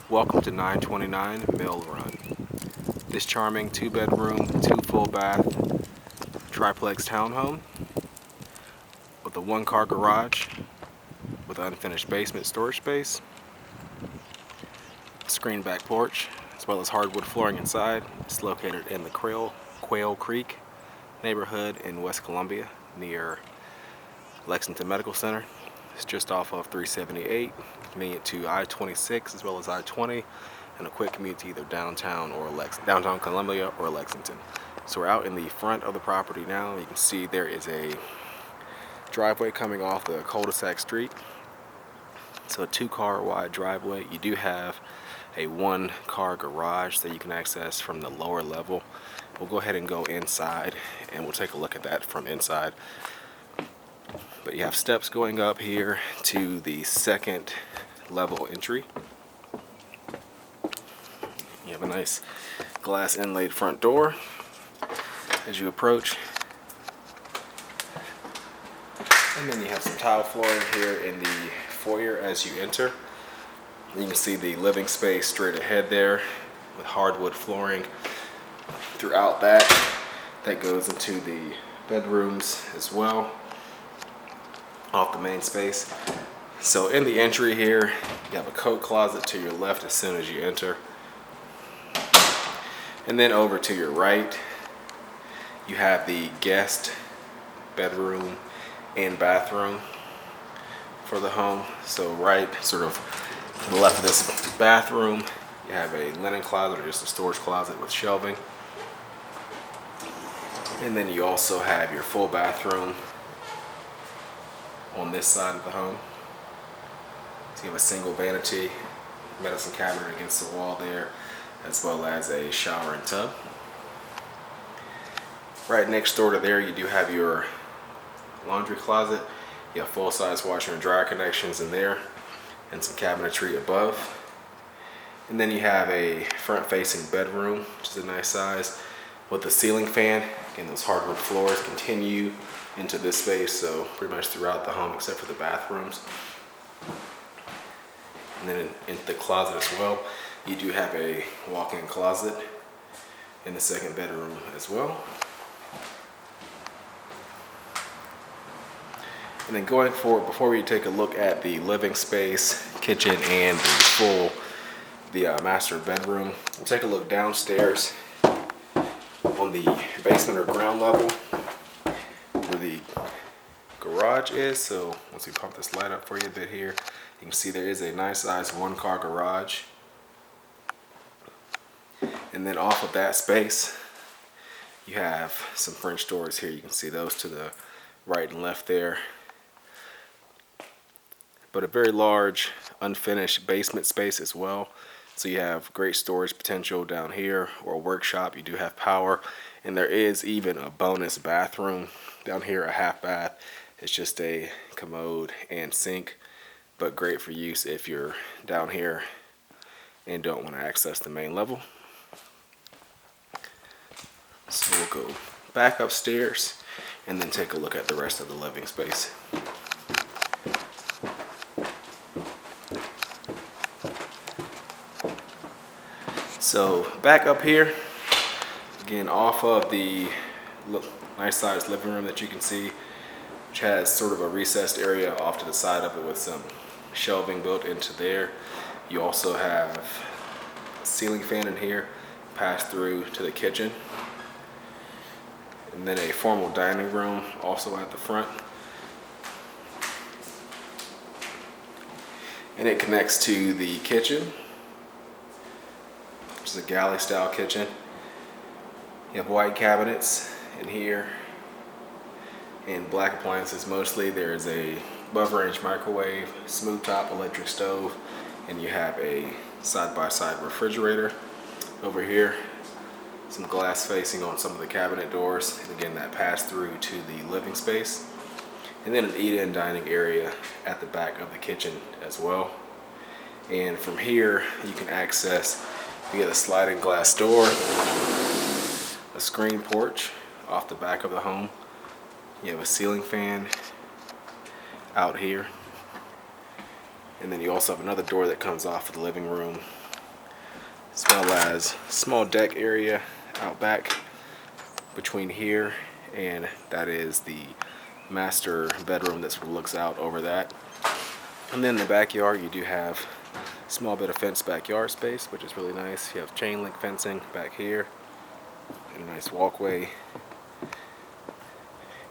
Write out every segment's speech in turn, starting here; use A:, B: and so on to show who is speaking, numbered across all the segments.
A: Welcome to 929 Mill Run. This charming 2-bedroom, 2 full bath triplex townhome with a 1-car garage with unfinished basement storage space, screen back porch, as well as hardwood flooring inside. It's located in the Quail Creek neighborhood in West Columbia near Lexington Medical Center. It's just off of 378, convenient to I-26 as well as I-20, and a quick commute to either downtown Columbia or Lexington. So we're out in the front of the property now. You can see there is a driveway coming off the cul-de-sac street. So a 2-car wide driveway. You do have a 1-car garage that you can access from the lower level. We'll go ahead and go inside and we'll take a look at that from inside. But you have steps going up here to the 2nd level entry. You have a nice glass inlaid front door as you approach. And then you have some tile flooring here in the foyer as you enter. You can see the living space straight ahead there with hardwood flooring throughout that. That goes into the bedrooms as well, off the main space. So in the entry here, you have a coat closet to your left as soon as you enter. And then over to your right, you have the guest bedroom and bathroom for the home. So right sort of to the left of this bathroom, you have a linen closet or just a storage closet with shelving. And then you also have your full bathroom on this side of the home. So you have a single vanity, medicine cabinet against the wall there, as well as a shower and tub. Right next door to there, you do have your laundry closet. You have full-size washer and dryer connections in there and some cabinetry above. And then you have a front-facing bedroom, which is a nice size, with a ceiling fan. Again, those hardwood floors continue into this space, so pretty much throughout the home except for the bathrooms. And then in the closet as well, you do have a walk-in closet in the 2nd bedroom as well. And then going forward, before we take a look at the living space, kitchen, and the master bedroom, we'll take a look downstairs on the basement or ground level where the garage is. So once we pump this light up for you a bit here, you can see there is a nice size 1-car garage. And then off of that space, you have some French doors here. You can see those to the right and left there. But a very large unfinished basement space as well. So you have great storage potential down here, or a workshop. You do have power, and there is even a bonus bathroom down here, a half bath. It's just a commode and sink, but great for use if you're down here and don't want to access the main level. So we'll go back upstairs and then take a look at the rest of the living space. So back up here, again off of the nice sized living room that you can see, which has sort of a recessed area off to the side of it with some shelving built into there. You also have a ceiling fan in here, pass through to the kitchen. And then a formal dining room also at the front. And it connects to the kitchen, which is a galley-style kitchen. You have white cabinets in here and black appliances mostly. There is a above-range microwave, smooth top electric stove, and you have a side-by-side refrigerator over here. Some glass facing on some of the cabinet doors, and again that pass through to the living space. And then an eat-in dining area at the back of the kitchen as well. And from here you can access, you get a sliding glass door, a screen porch off the back of the home. You have a ceiling fan out here. And then you also have another door that comes off of the living room as well as small deck area out back between here, and that is the master bedroom that sort of looks out over that. And then in the backyard, you do have a small bit of fenced backyard space, which is really nice. You have chain link fencing back here and a nice walkway,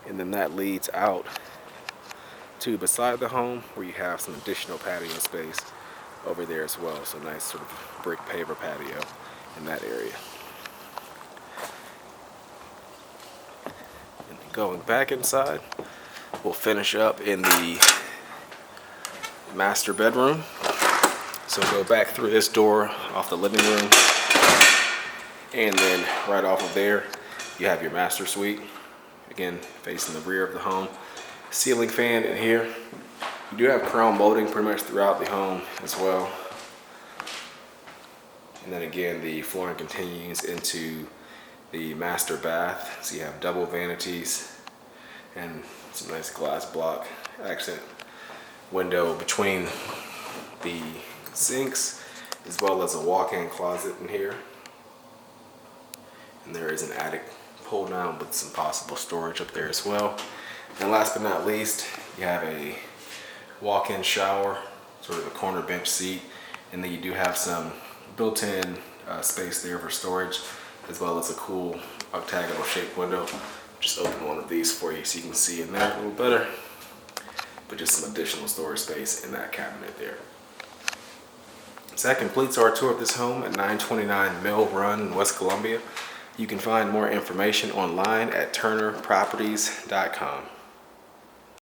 A: and then that leads out to beside the home where you have some additional patio space over there as well. So nice sort of brick paver patio in that area. And then going back inside, we'll finish up in the master bedroom. So go back through this door off the living room, and then right off of there you have your master suite, again facing the rear of the home. Ceiling fan in here. You do have crown molding pretty much throughout the home as well. And then again, the flooring continues into the master bath. So you have double vanities and some nice glass block accent window between the sinks, as well as a walk-in closet in here. And there is an attic pull down with some possible storage up there as well. And last but not least, you have a walk-in shower, sort of a corner bench seat, and then you do have some built-in space there for storage, as well as a cool octagonal shaped window. Just open one of these for you so you can see in there a little better, but just some additional storage space in that cabinet there. So that completes our tour of this home at 929 Mill Run in West Columbia. You can find more information online at turnerproperties.com.